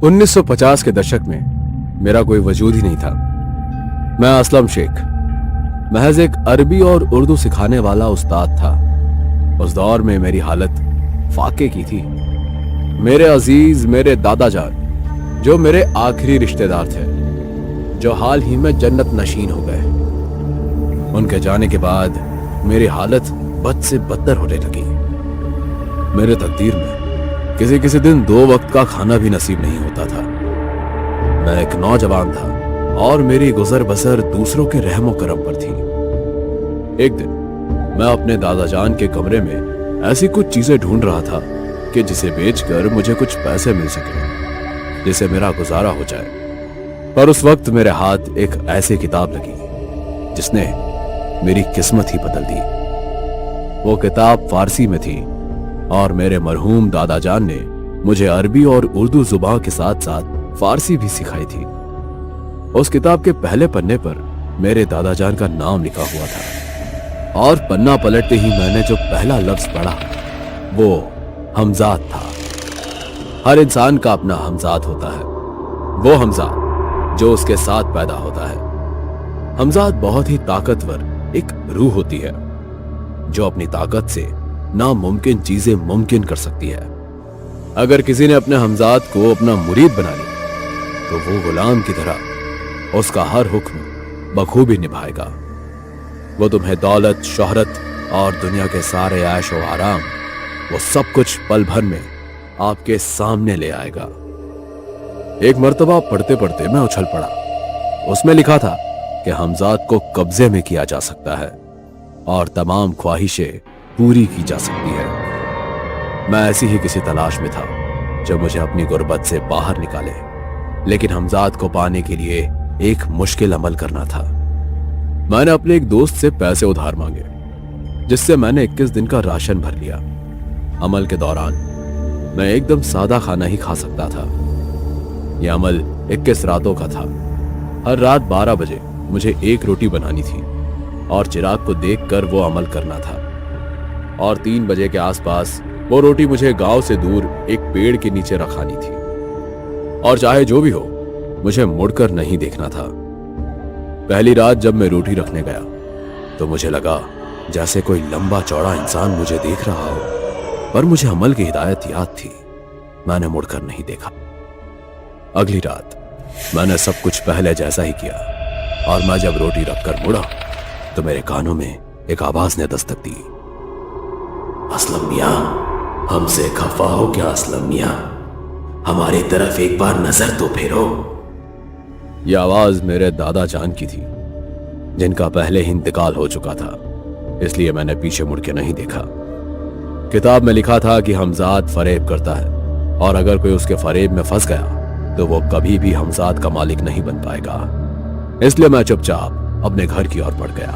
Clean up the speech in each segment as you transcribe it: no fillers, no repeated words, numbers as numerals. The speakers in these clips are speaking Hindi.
1950 के दशक में मेरा कोई वजूद ही नहीं था। मैं असलम शेख महज एक अरबी और उर्दू सिखाने वाला उस्ताद था। उस दौर में मेरी हालत फाके की थी। मेरे अजीज, मेरे दादा जान, जो मेरे आखिरी रिश्तेदार थे, जो हाल ही में जन्नत नशीन हो गए, उनके जाने के बाद मेरी हालत बद से बदतर होने लगी। मेरे तकदीर में किसी किसी दिन 2 वक्त का खाना भी नसीब नहीं होता था। मैं एक नौजवान था और मेरी गुजर बसर दूसरों के रहमो करम पर थी। एक दिन मैं अपने दादा जान के कमरे में ऐसी कुछ चीजें ढूंढ रहा था कि जिसे बेचकर मुझे कुछ पैसे मिल सके, जिसे मेरा गुजारा हो जाए। पर उस वक्त मेरे हाथ एक ऐसी किताब लगी जिसने मेरी किस्मत ही बदल दी। वो किताब फारसी में थी और मेरे मरहूम दादा जान ने मुझे अरबी और उर्दू जुबान के साथ साथ फारसी भी सिखाई थी। उस किताब के पहले पन्ने पर मेरे दादा जान का नाम लिखा हुआ था और पन्ना पलटते ही मैंने जो पहला लफ्ज पढ़ा वो हमजाद था। हर इंसान का अपना हमजाद होता है, वो हमजाद जो उसके साथ पैदा होता है। हमजाद बहुत ही ताकतवर एक रूह होती है जो अपनी ताकत से नामुमकिन चीजें मुमकिन कर सकती है। अगर किसी ने अपने हमजाद को अपना मुरीद बना लिया तो वो गुलाम की तरह उसका हर हुक्म बखूबी निभाएगा। वो तुम्हें दौलत, शोहरत और दुनिया के सारे ऐश और आराम, वो सब कुछ पल भर में आपके सामने ले आएगा। एक मर्तबा पढ़ते पढ़ते मैं उछल पड़ा। उसमें लिखा था कि हमजाद को कब्जे में किया जा सकता है और तमाम ख्वाहिशें पूरी की जा सकती है। मैं ऐसी ही किसी तलाश में था जो मुझे अपनी गुर्बत से बाहर निकाले, लेकिन हमजाद को पाने के लिए एक मुश्किल अमल करना था। मैंने अपने एक दोस्त से पैसे उधार मांगे, जिससे मैंने 21 दिन का राशन भर लिया। अमल के दौरान मैं एकदम सादा खाना ही खा सकता था। यह अमल 21 रातों का था। हर रात 12 बजे मुझे एक रोटी बनानी थी और चिराग को देखकर वो अमल करना था, और 3 बजे के आसपास वो रोटी मुझे गांव से दूर एक पेड़ के नीचे रखानी थी, और चाहे जो भी हो मुझे मुड़कर नहीं देखना था। पहली रात जब मैं रोटी रखने गया तो मुझे लगा जैसे कोई लंबा चौड़ा इंसान मुझे देख रहा हो, पर मुझे अमल की हिदायत याद थी। मैंने मुड़कर नहीं देखा। अगली रात मैंने सब कुछ पहले जैसा ही किया, और मैं जब रोटी रखकर मुड़ा तो मेरे कानों में एक आवाज ने दस्तक दी। असलम मियां, हमसे खफा हो क्या असलम मियां? हमारी तरफ एक बार नजर तो फेरो। यह आवाज मेरे दादा जान की थी, जिनका पहले ही इंतकाल हो चुका था, इसलिए मैंने पीछे मुड़ के नहीं देखा। किताब में लिखा था कि हमजाद फरेब करता है, और अगर कोई उसके फरेब में फंस गया तो वो कभी भी हमजाद का मालिक नहीं बन पाएगा। इसलिए मैं चुपचाप अपने घर की ओर बढ़ गया।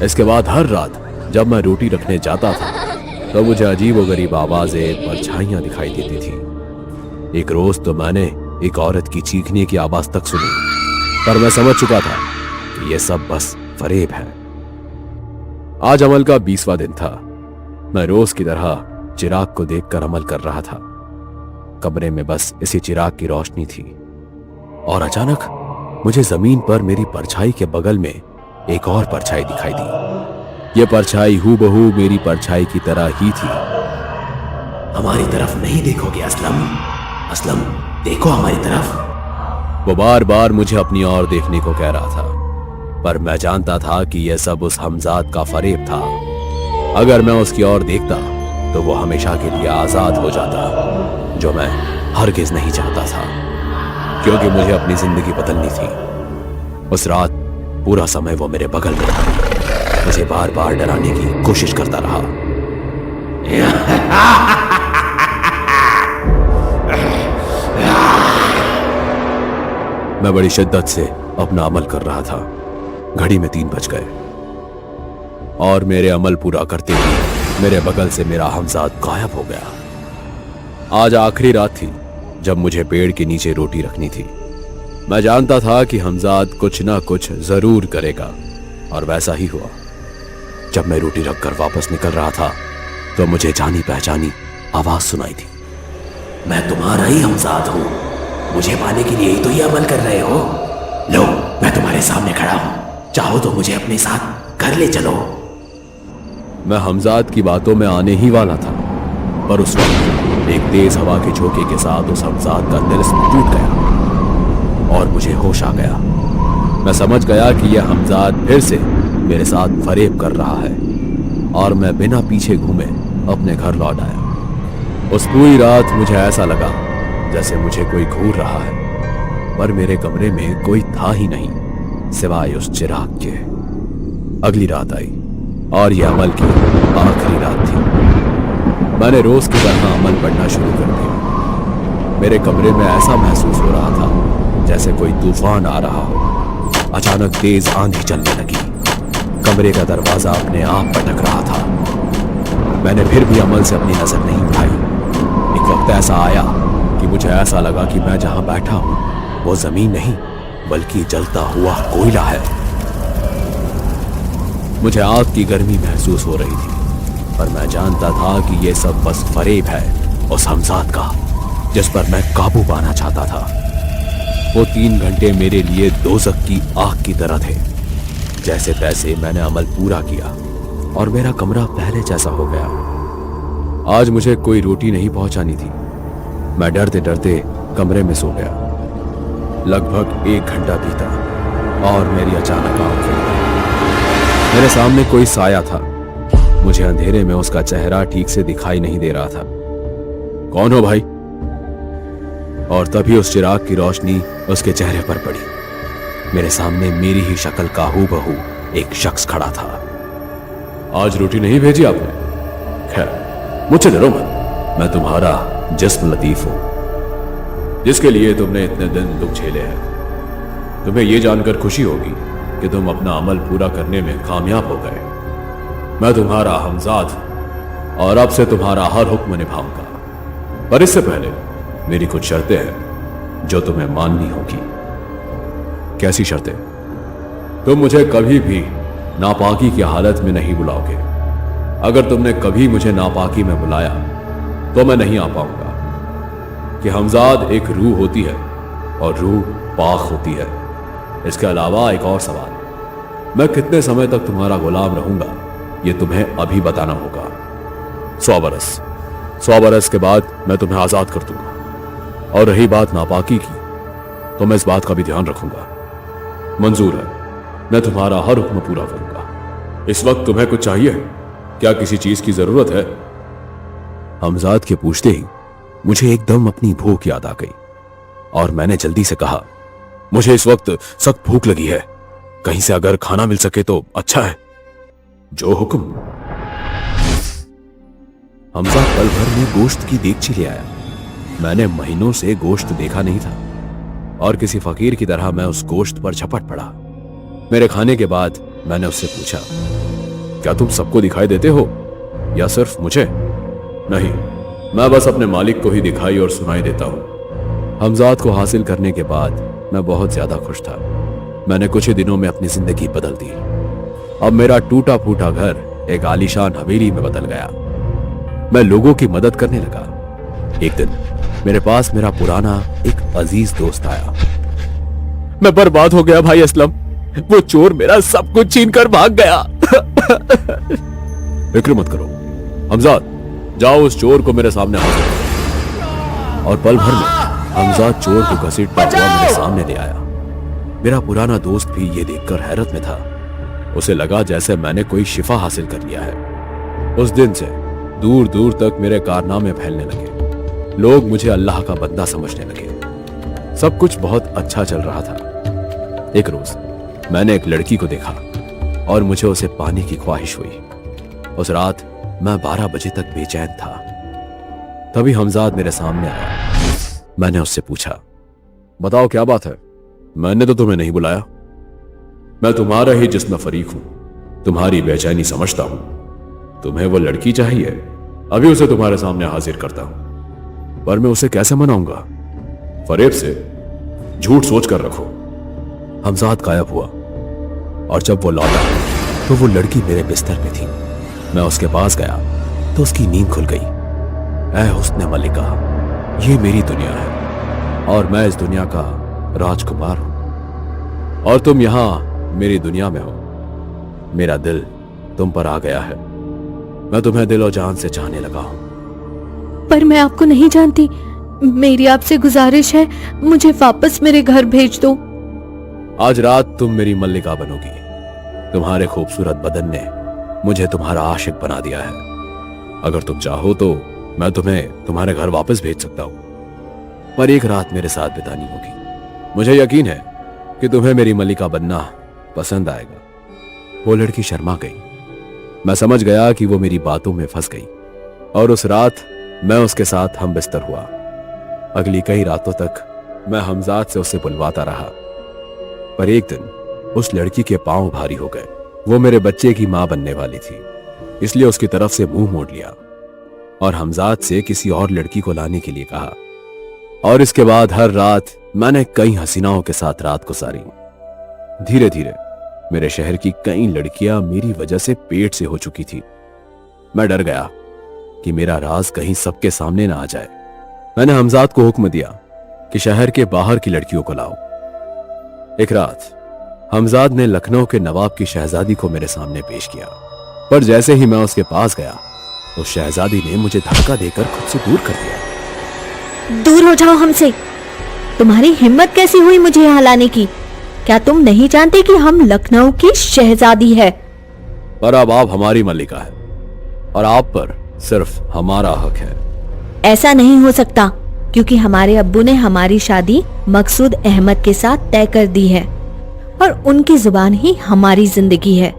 इसके बाद हर रात जब मैं रोटी रखने जाता था तो मुझे अजीब व गरीब आवाजें, परछाइयां दिखाई देती थी। एक रोज तो मैंने एक औरत की चीखने की आवाज तक सुनी, पर मैं समझ चुका था कि यह सब बस फरेब है। आज अमल का 20वां दिन था। मैं रोज की तरह चिराग को देखकर अमल कर रहा था। कमरे में बस इसी चिराग की रोशनी थी, और अचानक मुझे जमीन पर मेरी परछाई के बगल में एक और परछाई दिखाई दी। यह परछाई हूबहू मेरी परछाई की तरह ही थी। हमारी तरफ नहीं देखोगे असलम? असलम, देखो हमारी तरफ। वो बार बार मुझे अपनी ओर देखने को कह रहा था, पर मैं जानता था कि यह सब उस हमजाद का फरेब था। अगर मैं उसकी ओर देखता तो वो हमेशा के लिए आजाद हो जाता, जो मैं हरगिज नहीं चाहता था, क्योंकि मुझे अपनी जिंदगी बदलनी थी। उस रात पूरा समय वो मेरे बगल में था, मुझे बार बार डराने की कोशिश करता रहा। मैं बड़ी शिद्दत से अपना अमल कर रहा था। घड़ी में 3 बज गए और मेरे अमल पूरा करते ही मेरे बगल से मेरा हमजाद गायब हो गया। आज आखिरी रात थी जब मुझे पेड़ के नीचे रोटी रखनी थी। मैं जानता था कि हमजाद कुछ ना कुछ जरूर करेगा, और वैसा ही हुआ। जब मैं रोटी रखकर वापस निकल रहा था तो मुझे जानी पहचानी आवाज सुनाई थी। मैं तुम्हारा ही हमजाद हूं। मुझे पाने के लिए ही तो ये अमल कर रहे हो। लो, मैं तुम्हारे सामने खड़ा हूं, चाहो तो मुझे अपने साथ घर ले चलो। मैं हमजाद की बातों में आने ही वाला था, पर उस वक्त एक तेज हवा के झोंके के साथ उस हमजाद का तिलिस्म टूट गया और मुझे होश आ गया। मैं समझ गया कि यह हमजाद फिर से मेरे साथ फरेब कर रहा है और मैं बिना पीछे घूमे अपने घर लौट आया। उस पूरी रात मुझे ऐसा लगा जैसे मुझे कोई घूर रहा है, पर मेरे कमरे में कोई था ही नहीं सिवाय उस चिराग के। अगली रात आई और यह अमल की आखिरी रात थी। मैंने रोज की तरह अमल पढ़ना शुरू कर दिया। मेरे कमरे में ऐसा महसूस हो रहा था जैसे कोई तूफान आ रहा हो। अचानक तेज आंधी चलने लगी। कमरे का दरवाजा अपने आप पटक रहा था। मैंने फिर भी अमल से अपनी नजर नहीं उठाई। एक वक्त ऐसा आया कि मुझे ऐसा लगा कि मैं जहां बैठा हूं वो जमीन नहीं बल्कि जलता हुआ कोयला है। मुझे आग की गर्मी महसूस हो रही थी, पर मैं जानता था कि यह सब बस फरेब है उस हमजाद का जिस पर मैं काबू पाना चाहता था। वो 3 घंटे मेरे लिए दोज़ख की आग की तरह थे। जैसे तैसे मैंने अमल पूरा किया और मेरा कमरा पहले जैसा हो गया। आज मुझे कोई रोटी नहीं पहुंचानी थी। मैं डरते डरते कमरे में सो गया। लगभग 1 घंटा बीता और मेरी अचानक आंख खुल गई। मेरे सामने कोई साया था। मुझे अंधेरे में उसका चेहरा ठीक से दिखाई नहीं दे रहा था। कौन हो भाई? और तभी उस चिराग की रोशनी उसके चेहरे पर पड़ी। मेरे सामने मेरी ही शक्ल का हूबहू एक शख्स खड़ा था। आज रोटी नहीं भेजी आपने? खैर, मुझसे डरो मत। मैं तुम्हारा जिस्म लतीफ हूं जिसके लिए तुमने इतने दिन दुख झेले हैं। तुम्हें यह जानकर खुशी होगी कि तुम अपना अमल पूरा करने में कामयाब हो गए। मैं तुम्हारा हमजाद और अब से तुम्हारा हर हुक्म निभाऊंगा, पर इससे पहले मेरी कुछ शर्तें हैं जो तुम्हें माननी होगी। कैसी शर्तें? तुम मुझे कभी भी नापाकी की हालत में नहीं बुलाओगे। अगर तुमने कभी मुझे नापाकी में बुलाया तो मैं नहीं आ पाऊंगा। कि हमजाद एक रूह होती है और रूह पाक होती है। इसके अलावा एक और सवाल, मैं कितने समय तक तुम्हारा गुलाम रहूंगा यह तुम्हें अभी बताना होगा। 100 बरस। 100 बरस के बाद मैं तुम्हें आजाद कर दूंगा। और रही बात नापाकी की, तो मैं इस बात का भी ध्यान रखूंगा। मंजूर है, मैं तुम्हारा हर हुक्म पूरा करूंगा। इस वक्त तुम्हें कुछ चाहिए? क्या किसी चीज की जरूरत है? हमजाद के पूछते ही मुझे एकदम अपनी भूख याद आ गई और मैंने जल्दी से कहा, मुझे इस वक्त सख्त भूख लगी है। कहीं से अगर खाना मिल सके तो अच्छा है। जो हुक्म। हमजाद पल भर में गोश्त की देगची ले आया। मैंने महीनों से गोश्त देखा नहीं था और किसी फकीर की तरह मैं उस गोश्त पर झपट पड़ा। मेरे खाने के बाद मैंने उससे पूछा, क्या तुम सबको दिखाई देते हो या सिर्फ मुझे? नहीं, मैं बस अपने मालिक को ही दिखाई और सुनाई देता हूं। हमजाद को हासिल करने के बाद मैं बहुत ज्यादा खुश था। मैंने कुछ ही दिनों में अपनी जिंदगी बदल दी। अब मेरा टूटा फूटा घर एक आलीशान हवेली में बदल गया। मैं लोगों की मदद करने लगा। एक दिन मेरे पास मेरा पुराना एक अजीज दोस्त आया। मैं बर्बाद हो गया भाई असलम। वो चोर मेरा सब कुछ छीन कर भाग गया। फिक्र मत करो हमजाद, जाओ उस चोर को मेरे सामने हाजिर करो। और पल भर में हमजाद चोर को घसीटता हुआ मेरे सामने ले आया। मेरा पुराना दोस्त भी ये देखकर हैरत में था। उसे लगा जैसे मैंने कोई शिफा हासिल कर लिया है। उस दिन से दूर दूर तक मेरे कारनामे फैलने लगे। लोग मुझे अल्लाह का बंदा समझने लगे। सब कुछ बहुत अच्छा चल रहा था। एक रोज मैंने एक लड़की को देखा और मुझे उसे पाने की ख्वाहिश हुई। उस रात मैं 12 बजे तक बेचैन था। तभी हमजाद मेरे सामने आया। मैंने उससे पूछा, बताओ क्या बात है? मैंने तो तुम्हें नहीं बुलाया। मैं तुम्हारा ही जिस्म फरीक हूं, तुम्हारी बेचैनी समझता हूं। तुम्हें वो लड़की चाहिए, अभी उसे तुम्हारे सामने हाजिर करता हूं। पर मैं उसे कैसे मनाऊंगा? फरेब से झूठ सोच कर रखो। हमजाद गायब हुआ और जब वो लौटा तो वो लड़की मेरे बिस्तर में थी। मैं उसके पास गया तो उसकी नींद खुल गई। ऐ हुस्न मलिका, ये मेरी दुनिया है और मैं इस दुनिया का राजकुमार हूं और तुम यहां मेरी दुनिया में हो। मेरा दिल तुम पर आ गया है। मैं तुम्हें दिल और जान से चाहने लगा हूं। पर मैं आपको नहीं जानती। मेरी आपसे गुजारिश है, मुझे वापस मेरे घर भेज दो। आज रात तुम मेरी मल्लिका बनोगी। तुम्हारे खूबसूरत बदन ने मुझे तुम्हारा आशिक बना दिया है। अगर तुम चाहो तो मैं तुम्हें तुम्हारे घर वापस भेज सकता हूं, पर एक रात मेरे साथ बितानी होगी। मुझे यकीन है कि तुम्हें मेरी मल्लिका बनना पसंद आएगा। वो लड़की शर्मा गई। मैं समझ गया कि वो मेरी बातों में फंस गई और उस रात मैं उसके साथ हम बिस्तर हुआ। अगली कई रातों तक मैं हमजाद से उसे बुलवाता रहा, पर एक दिन उस लड़की के पांव भारी हो गए। वो मेरे बच्चे की मां बनने वाली थी, इसलिए उसकी तरफ से मुंह मोड़ लिया और हमजाद से किसी और लड़की को लाने के लिए कहा। और इसके बाद हर रात मैंने कई हसीनाओं के साथ रात गुजारी। धीरे धीरे मेरे शहर की कई लड़कियां मेरी वजह से पेट से हो चुकी थी। मैं डर गया कि मेरा राज कहीं सबके सामने ना आ जाए। मैंने हमजाद को हुक्म दिया कि शहर के बाहर की लड़कियों को लाओ। एक रात हमजाद ने लखनऊ के नवाब की शहजादी को मेरे सामने पेश किया, पर जैसे ही मैं उसके पास गया उस शहजादी ने मुझे धक्का देकर खुद से दूर कर दिया। दूर हो जाओ हमसे। तुम्हारी हिम्मत कैसी हुई मुझे यहाँ लाने की? क्या तुम नहीं जानते कि हम लखनऊ की शहजादी है? पर अब आप हमारी मल्लिका है और आप पर सिर्फ हमारा हक है। ऐसा नहीं हो सकता, क्योंकि हमारे अब्बू ने हमारी शादी मकसूद अहमद के साथ तय कर दी है और उनकी जुबान ही हमारी जिंदगी है।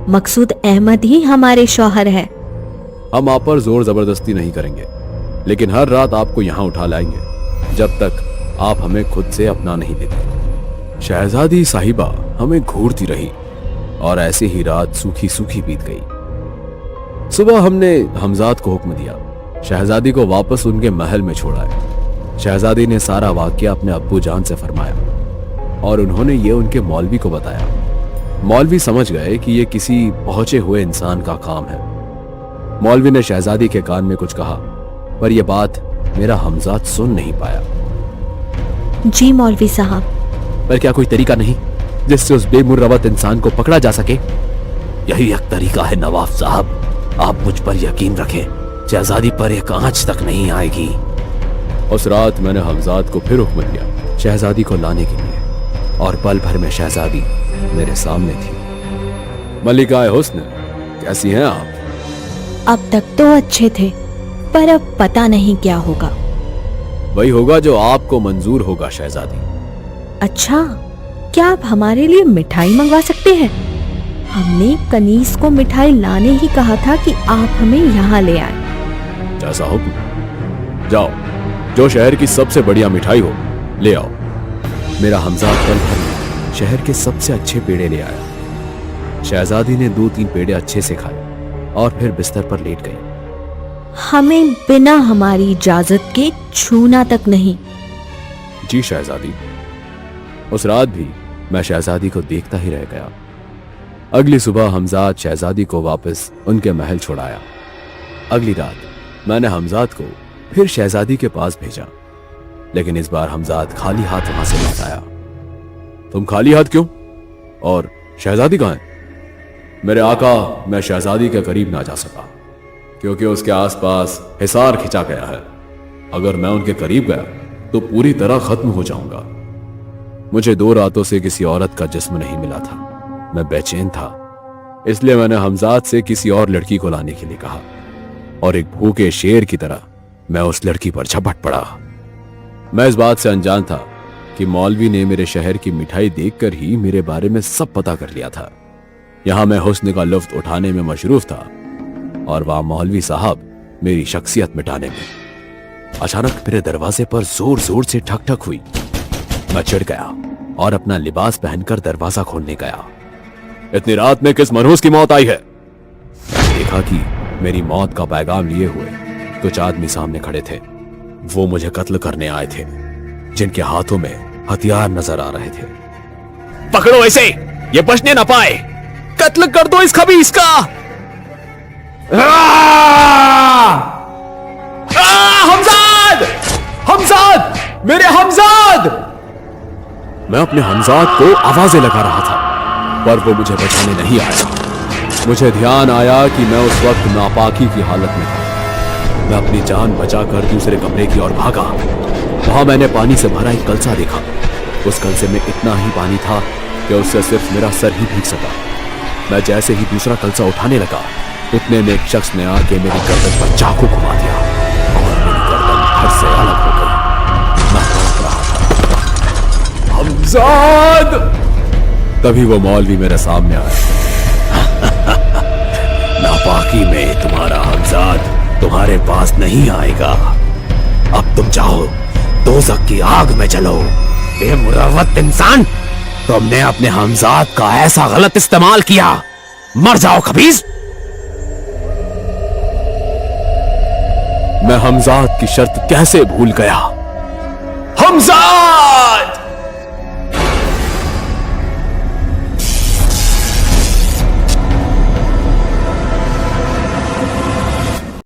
मकसूद अहमद ही हमारे शौहर है। हम आप पर जोर जबरदस्ती नहीं करेंगे, लेकिन हर रात आपको यहाँ उठा लाएंगे जब तक आप हमें खुद से अपना नहीं लेते। शहजादी साहिबा हमें घूरती रही और ऐसे ही रात सूखी सूखी बीत गई। सुबह हमने हमजाद को हुक्म दिया शहजादी को वापस उनके महल में छोड़ाए। शहजादी ने सारा वाकया अपने अब्बू जान से फरमाया और उन्होंने ये उनके मौलवी को बताया। मौलवी समझ गए कि ये किसी पहुंचे हुए इंसान का काम है। मौलवी ने शहजादी के कान में कुछ कहा, पर यह बात मेरा हमजाद सुन नहीं पाया। जी मौलवी साहब। पर क्या कोई तरीका नहीं जिससे उस बेमुरवत इंसान को पकड़ा जा सके? यही एक तरीका है नवाब साहब। आप मुझ पर यकीन रखें, शहजादी पर एक आंच तक नहीं आएगी। उस रात मैंने हमजाद को फिर हुक्म दिया शहजादी को लाने के लिए और पल भर में शहजादी मेरे सामने थी। मल्लिका हुस्न, कैसी हैं आप? अब तक तो अच्छे थे, पर अब पता नहीं क्या होगा। वही होगा जो आपको मंजूर होगा शहजादी। अच्छा, क्या आप हमारे लिए मिठाई मंगवा सकते हैं? हमने कनीस को मिठाई लाने ही कहा था कि आप हमें यहाँ ले आए। जैसा हुक्म। जाओ, जो शहर की सबसे बढ़िया मिठाई हो ले आओ। मेरा हमजाद पल भर में शहर के सबसे अच्छे पेड़े ले आया। शहजादी ने 2-3 पेड़े अच्छे से खाए और फिर बिस्तर पर लेट गई। हमें बिना हमारी इजाजत के छूना तक नहीं। जी शहजादी। उस रात भी मैं शहजादी को देखता ही रह गया। अगली सुबह हमजाद शहजादी को वापस उनके महल छुड़ाया। अगली रात मैंने हमजाद को फिर शहजादी के पास भेजा, लेकिन इस बार हमजाद खाली हाथ वहां से लौट आया। तुम खाली हाथ क्यों? और शहजादी कहां है? मेरे आका, मैं शहजादी के करीब ना जा सका क्योंकि उसके आसपास हिसार खिंचा गया है। अगर मैं उनके करीब गया तो पूरी तरह खत्म हो जाऊंगा। मुझे 2 रातों से किसी औरत का जिस्म नहीं मिला था। मैं बेचैन था, इसलिए मैंने हमजाद से किसी और लड़की को लाने के लिए कहा और एक भूखे शेर की तरह मैं उस लड़की पर झपट पड़ा। मैं इस बात से अनजान था कि मौलवी ने मेरे शहर की मिठाई देखकर ही मेरे बारे में सब पता कर लिया था। यहां मैं हुस्न का लुत्फ उठाने में मशरूफ था और वहां मौलवी साहब मेरी शख्सियत मिटाने में। अचानक मेरे दरवाजे पर जोर जोर से ठक ठक हुई। मैं चिढ़ गया और अपना लिबास पहनकर दरवाजा खोलने गया। इतनी रात में किस मनहूस की मौत आई है? देखा कि मेरी मौत का पैगाम लिए हुए कुछ आदमी सामने खड़े थे। वो मुझे कत्ल करने आए थे, जिनके हाथों में हथियार नजर आ रहे थे। पकड़ो इसे, ये बचने ना पाए। कत्ल कर दो इस खबीस का। हमजाद! हमजाद, मेरे हमजाद! मैं अपने हमजाद को आवाजें लगा रहा था, पर वो मुझे बचाने नहीं आया। मुझे ध्यान आया कि मैं उस वक्त नापाकी की हालत में था। मैं अपनी जान बचाकर दूसरे कमरे की ओर भागा। वहां मैंने पानी से भरा एक कलसा देखा। उस कलसे में इतना ही पानी था कि उससे सिर्फ मेरा सर ही भीग सका। मैं जैसे ही दूसरा कलसा उठाने लगा, उतने में एक शख्स ने आके मेरी गर्दन पर चाकू घुमा दिया और मेरी गर्दन धड़ से अलग हो गई। मैं तड़प रहा था। हमजाद! तभी वो मौलवी मेरे सामने आया। नापाकी में तुम्हारा हमजाद तुम्हारे पास नहीं आएगा। अब तुम चाहो दोज़ख की आग में चलो। बेमुरव्वत इंसान, तुमने अपने हमजाद का ऐसा गलत इस्तेमाल किया। मर जाओ खबीस। मैं हमजाद की शर्त कैसे भूल गया। हमजाद!